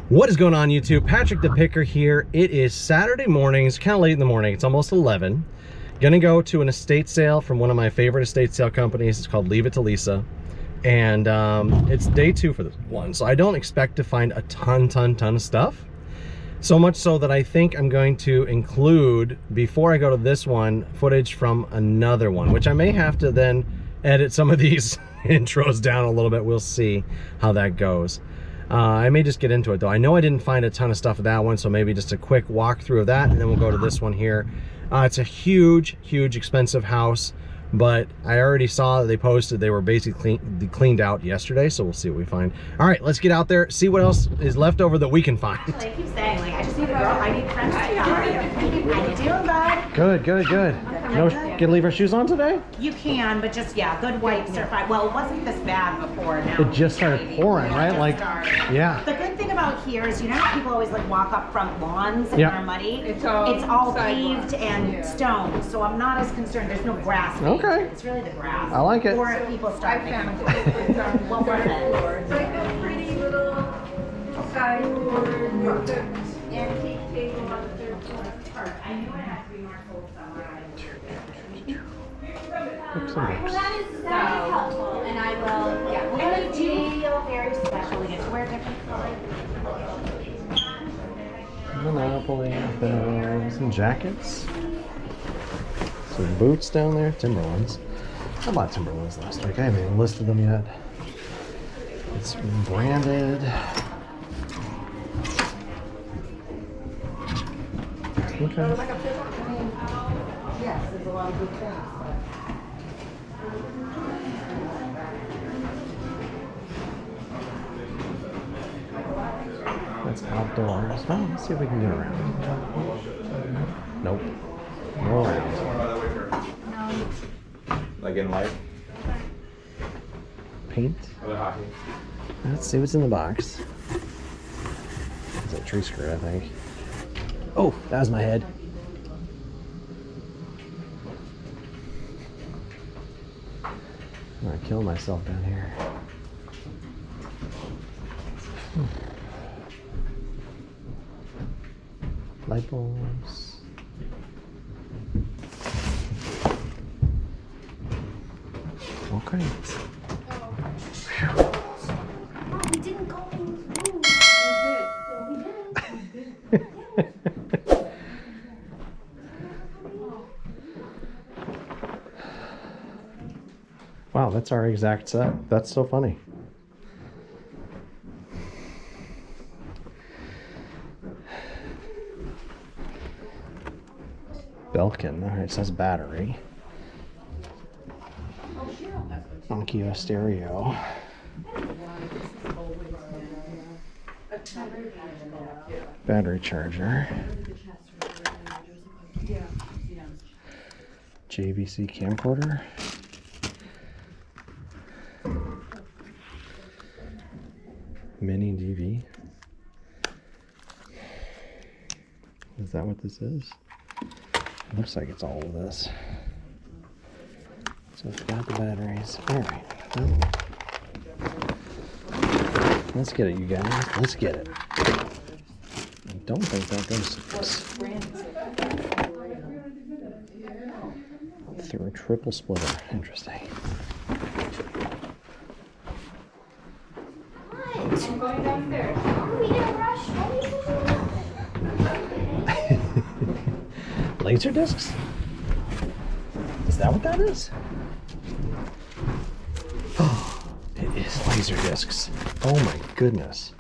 What is going on, YouTube? Patrick the Picker here. It is Saturday morning. It's kind of late in the morning. It's almost 11. Gonna go to an estate sale from one of my favorite estate sale companies. It's called Leave It to Lisa. And it's day 2 for this one. So I don't expect to find a ton of stuff. So much so that I think I'm going to include, before I go to this one, footage from another one, which I may have to then edit some of these intros down a little bit. We'll see how that goes. I may just get into it though. I know I didn't find a ton of stuff with that one, so maybe just a quick walkthrough of that, and then we'll go to this one here. It's a huge expensive house, but I already saw that they posted they were basically cleaned out yesterday, so we'll see what we find. All right, let's get out there, see what else is left over that we can find. I keep saying, like, I just need a girl, I need friends. How are you? How you doing, bud? Good. No, can leave our shoes on today? You can, but just, yeah, good wipes are fine. Well, it wasn't this bad before now. It just started pouring, right? Like, yeah. The good thing about here is, you know how people always like walk up front lawns and they're muddy? It's all paved and stone, so I'm not as concerned. There's no grass. Okay. It's really the grass. I like it. Or if people start making what was it? It's like a pretty little sideboard antique table on the 3rd floor. I knew it had to be more cold somewhere. Well, that is helpful, and I will, yeah. And they do feel very special. We get to wear different colors. Monopoly, some jackets, some boots down there, Timberlands. I bought Timberlands last week. I haven't even listed them yet. It's branded. Okay. Yes, there's a lot of good things. That's outdoors. Well, let's see if we can get around. Nope. No around. Like in life? Paint. Let's see what's in the box. It's a tree skirt, I think. Oh, that was my head. I'm gonna kill myself down here. Light bulbs. Okay. We didn't go in the room. We did. Wow, that's our exact set. That's so funny. Belkin. All right, it says battery. Onkyo stereo. Battery charger. JVC camcorder. Mini DV. Is that what this is? It looks like it's all of this. So it's got the batteries. Alright. Let's get it, you guys. Let's get it. I don't think that goes to this. Through a triple splitter. Interesting. I'm going downstairs. Oh, we didn't rush. Laser discs? Is that what that is? Oh, it is laser discs. Oh my goodness.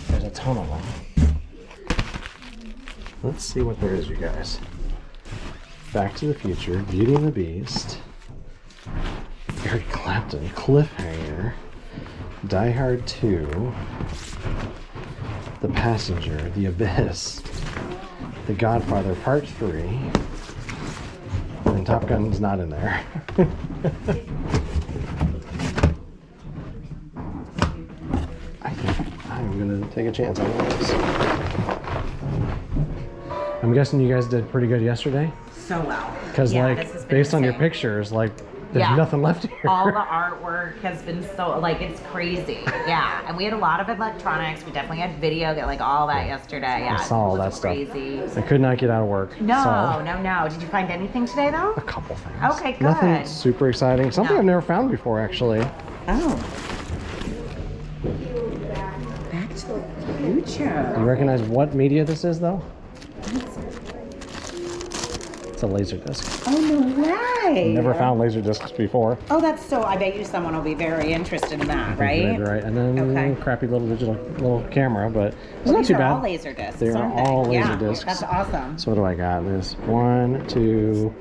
There's a ton of them. Let's see what there is, you guys. Back to the Future, Beauty and the Beast, Eric Clapton, Cliffhanger, Die Hard 2, The Passenger, The Abyss, The Godfather Part 3, and Top Gun's not in there. I think I'm gonna take a chance on this. I'm guessing you guys did pretty good yesterday? So well. Because Yeah, like, this has been based on your insane. pictures, like, There's nothing left here. All the artwork has been so, like, it's crazy. Yeah, and we had a lot of electronics. We definitely had video, like all that yesterday. Yeah, I saw all that crazy stuff. I could not get out of work. No. Did you find anything today, though? A couple things. Okay, good. Nothing super exciting. Something I've never found before, actually. Oh. Back to the Future. Do you recognize what media this is, though? It's a laser disc. Oh, no way. Never found laser discs before. Oh, that's so, I bet you someone will be very interested in that, right? Right. And then crappy little digital little camera, but it's not too bad. They're all laser discs. They're all laser discs. That's awesome. So what do I got? There's 1, 2,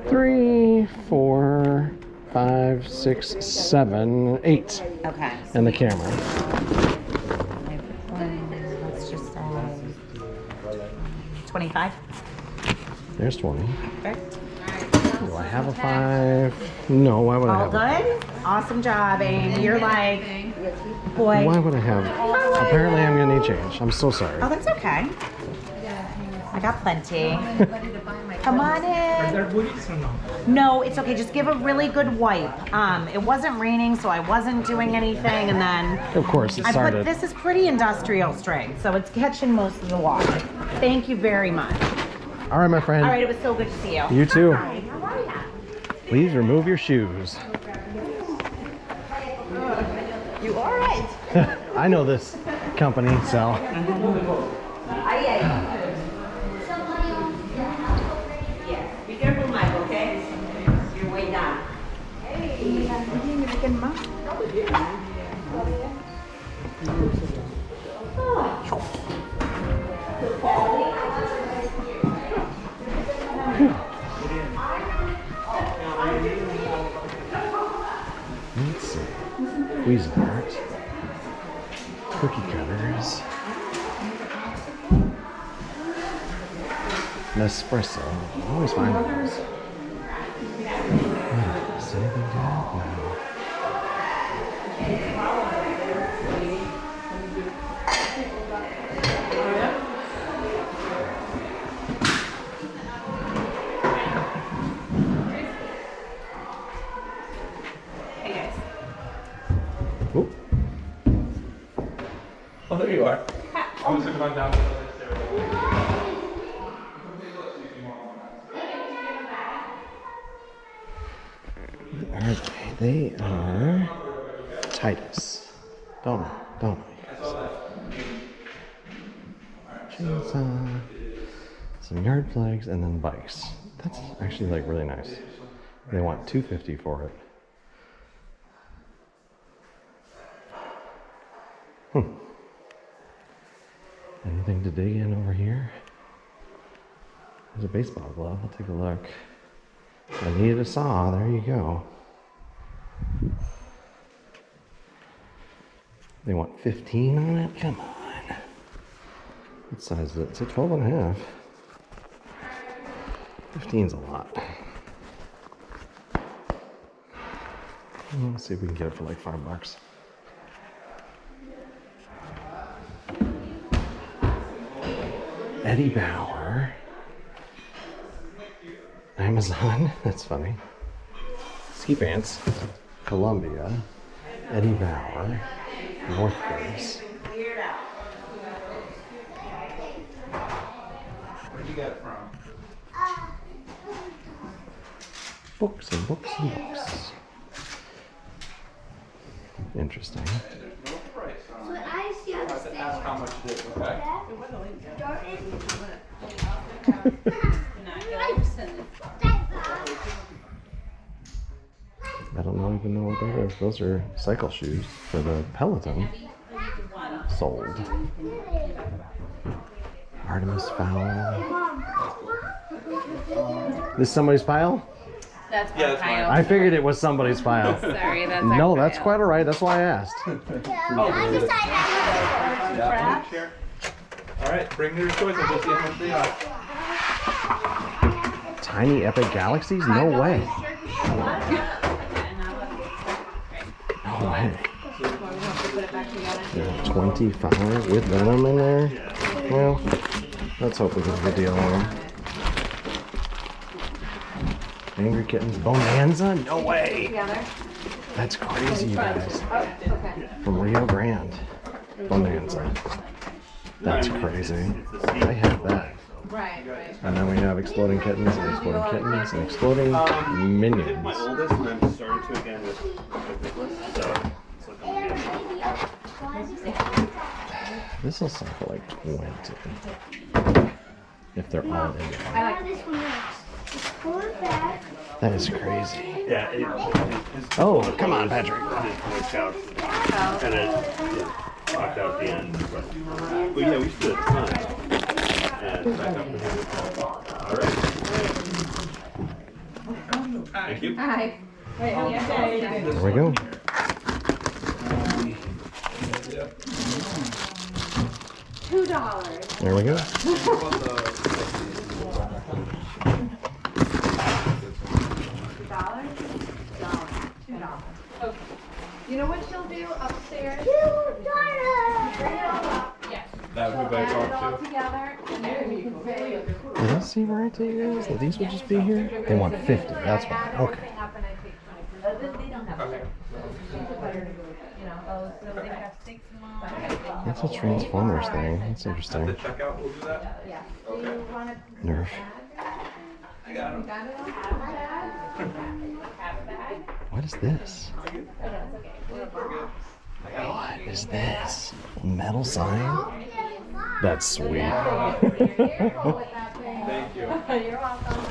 3, 4, 5, 6, 7, 8. Okay. And the camera. Let's just say 25. There's 20. Perfect. Do I have a 5? No, why would I have All good? Awesome job, Amy. You're like, boy. Why would I have? Apparently I'm gonna need change. I'm so sorry. Oh, that's okay. I got plenty. Come on in. Are there booties or no? No, it's okay. Just give a really good wipe. It wasn't raining, so I wasn't doing anything, and then Of course, it started. this is pretty industrial strength, so it's catching most of the water. Thank you very much. All right, my friend. All right, it was so good to see you. You too. Hi, how are ya? Please remove your shoes. You all right? I know this company, so. Be careful, Mike, okay? You're way down. Hey, Let's see. Cuisinart. Cookie cutters. Nespresso. I always find those. Is anything good? No. Hey, guys. Oop. Oh, there you are. I was looking on down the list there. Are they? They are Titus. Don't know. Chainsaw, some yard plugs, and then bikes. That's actually like really nice. They want $250 for it. Anything to dig in over here? There's a baseball glove. I'll take a look. I needed a saw. There you go. They want 15 on it? Come on. What size is it? It's a 12 and a half. 15's a lot. Let's see if we can get it for like $5. Eddie Bauer. Amazon. That's funny. Ski pants. Columbia. Eddie Bauer. North Face. Where'd you get it from? Books and books and books. Interesting. There's no price on it. I see I have to ask how much it is, okay? I don't even know what that is. Those are cycle shoes for the Peloton. Sold. Artemis Fowl. This somebody's pile? That's Yeah, that's mine. I figured it was somebody's pile. Sorry, that's No, that's quite all right. That's why I asked. I decided Yeah, sure. All right, bring your toys. I'll go see how much they are. Tiny Epic Galaxies? No way. No way. Yeah, 25 with Venom in there. Well, let's hope we get a good deal on them. Angry Kittens Bonanza? No way! That's crazy, you guys. From Rio Grande. Bonanza. That's crazy. I have that. Right. And then we have Exploding Kittens and Exploding Kittens and Exploding Minions. My oldest, and I'm starting to again with Nicholas. So it's looking good. This will sell for like 20. If they're all in there. That is crazy. Yeah. Oh, come on, Patrick. Kind of locked out at the end. But yeah, we should do a ton. And back up. All right. Thank you. Hi. There we go. $2. There we go. You know what she'll do upstairs? That would be by All car too. together, and then you can pay. Does that seem right to you guys? That these would just be here? They want 50. That's fine. Okay. That's a Transformers thing. That's The interesting. checkout will do that? Nerf. I got him. What is this? What is this? A metal sign? That's sweet. Thank you. You're welcome.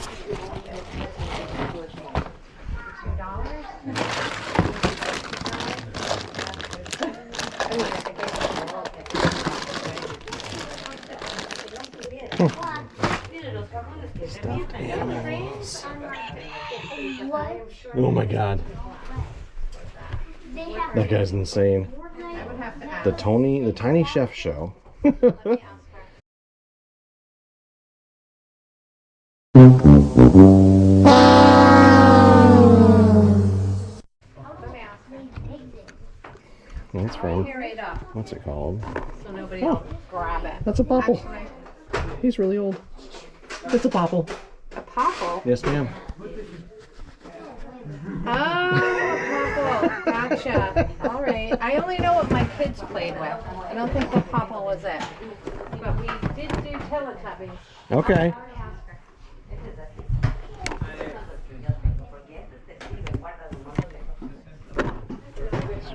Stuffed animals. Oh my god. That guy's insane. The Tiny Chef Show. That's from, Right up, what's it called? so nobody else grab it. That's a popple. He's really old. It's a popple. A popple? Yes, ma'am. Oh, a popple. Gotcha. All right. I only know what my kids played with. I don't think the popple was it. But we did do Teletubbies. Okay.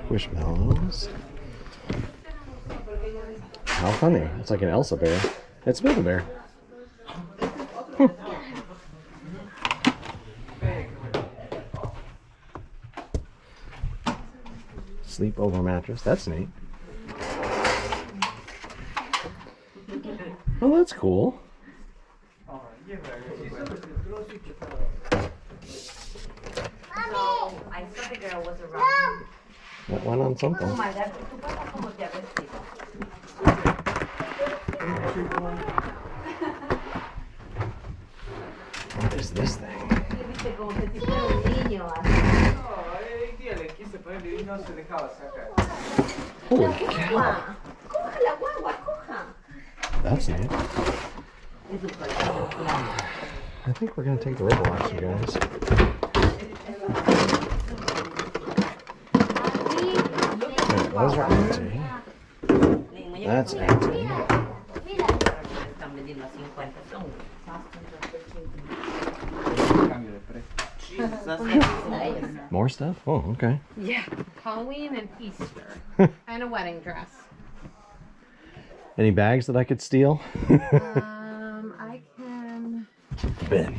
Squishmallows. How funny. It's like an Elsa bear. It's Build-A-Bear. Sleepover mattress. That's neat. Oh, that's cool. I saw the girl was around. That went on something. Oh my God, tu papá como te vestido. What is this thing? Viste como que si fuera un niño así. Holy cow. Coja la guagua, coja. That's neat. Es su corazón. I think we're going to take the ripple action, guys. Okay, those are empty. That's empty. Están vendiendo a 50 son. More stuff? Oh, okay. Yeah. Halloween and Easter. And a wedding dress. Any bags that I could steal? I can. Ben.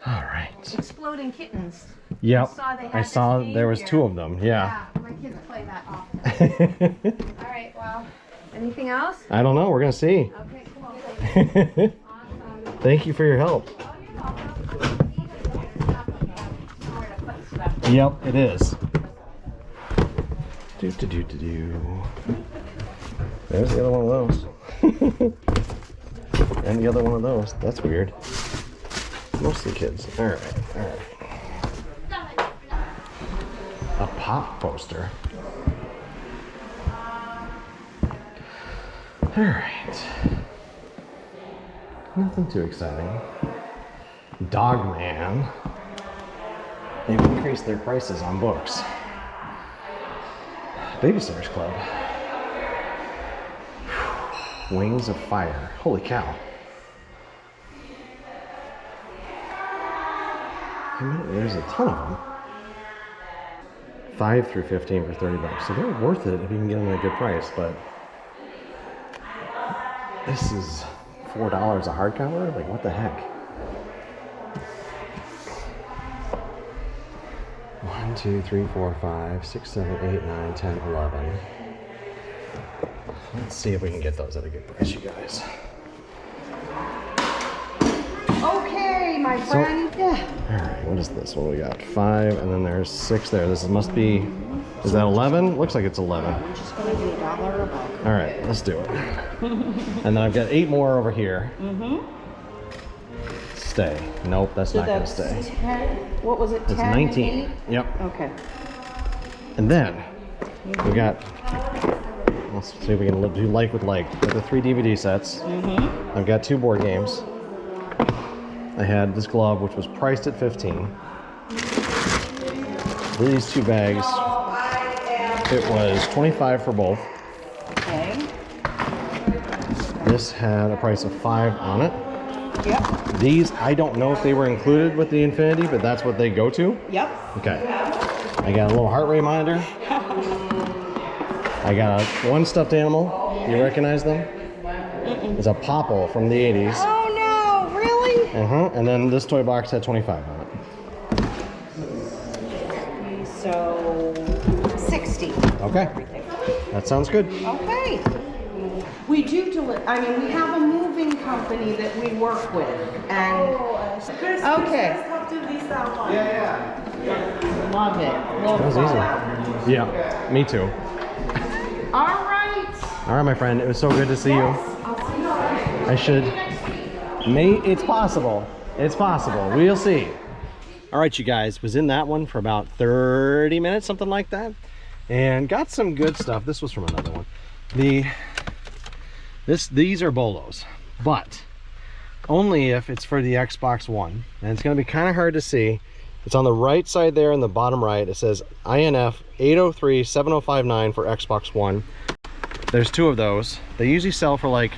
All right. Exploding Kittens. Yep. They had I this saw game there was here. 2 of them. Yeah. My kids play that often. All right, well, anything else? I don't know. We're going to see. Okay, cool. Awesome. Thank you for your help. Yep, it is. Do. There's the other one of those. And the other one of those. That's weird. Mostly kids. Alright. A pop poster. Alright. Nothing too exciting. Dogman. They've increased their prices on books. Babysitter's Club. Wings of Fire. Holy cow. There's a ton of them. 5 through 15 for 30 bucks. So they're worth it if you can get them at a good price, but this is $4 a hardcover? Like, what the heck? 1, 2, 3, 4, 5, 6, 7, 8, 9, 10, 11. Let's see if we can get those at a good price, you guys. Okay, my friend. All right, what is this? What do we got? 5, and then there's 6 there. This must be, is that 11? Looks like it's 11. I'm just gonna do $1 a book. All right, let's do it. And then I've got 8 more over here. Stay. Nope, that's not gonna stay. 10, what was it, 10 It's and 19. 8? Yep. Okay. And then we got, let's see if we can do like with like. Got the 3 DVD sets. I've got 2 board games. I had this glove, which was priced at 15. These 2 bags, it was 25 for both. Okay. This had a price of 5 on it. Yep. These, I don't know if they were included with the Infinity, but that's what they go to. Yep. Okay. I got a little heart rate monitor. I got one stuffed animal. You recognize them? It's a Popple from the 80s. Oh no, really? And then this toy box had 25 on it. So 60. Okay. That sounds good. Okay. We do I mean, we have a moving company that we work with, and okay. Love it. That was easy. Yeah, me too. All right. All right, my friend. It was so good to see you. I should. It's possible. It's possible. We'll see. All right, you guys. Was in that one for about 30 minutes, something like that, and got some good stuff. This was from another one. These are bolos, but only if it's for the Xbox One, and it's going to be kind of hard to see. It's on the right side there in the bottom right. It says INF 8037059 for Xbox One. There's 2 of those. They usually sell for like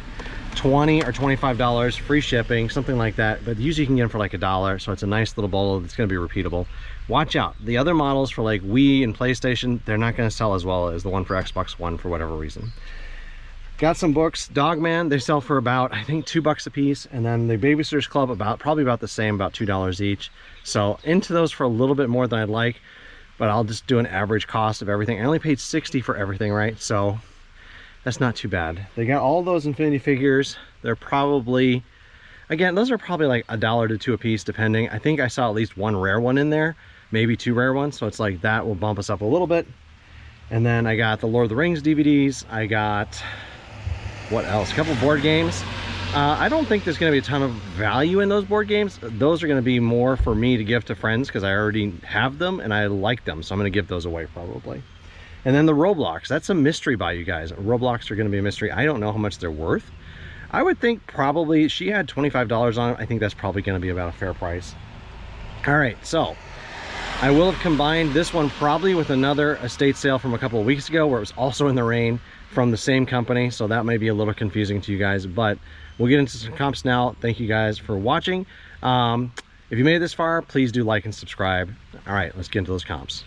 $20 or $25, free shipping, something like that, but usually you can get them for like $1, so it's a nice little bolo that's going to be repeatable. Watch out, the other models for like Wii and PlayStation, they're not going to sell as well as the one for Xbox One for whatever reason. Got some books. Dogman, they sell for about, I think, $2 a piece, and then the Babysitter's Club probably about the same, about $2 each. So into those for a little bit more than I'd like, but I'll just do an average cost of everything. I only paid $60 for everything, right? So that's not too bad. They got all those Infinity figures. They're probably, again, those are probably like $1 to 2 a piece, depending. I think I saw at least 1 rare one in there, maybe 2 rare ones, so it's like that will bump us up a little bit. And then I got the Lord of the Rings DVDs. I got, what else? A couple board games. I don't think there's going to be a ton of value in those board games. Those are going to be more for me to give to friends because I already have them and I like them, so I'm going to give those away probably. And then the Roblox, that's a mystery buy, you guys. Roblox are going to be a mystery. I don't know how much they're worth. I would think probably, she had $25 on it. I think that's probably going to be about a fair price. All right, so I will have combined this one probably with another estate sale from a couple of weeks ago where it was also in the rain from the same company, so that may be a little confusing to you guys, but we'll get into some comps now. Thank you guys for watching. If you made it this far, please do like and subscribe. All right, let's get into those comps.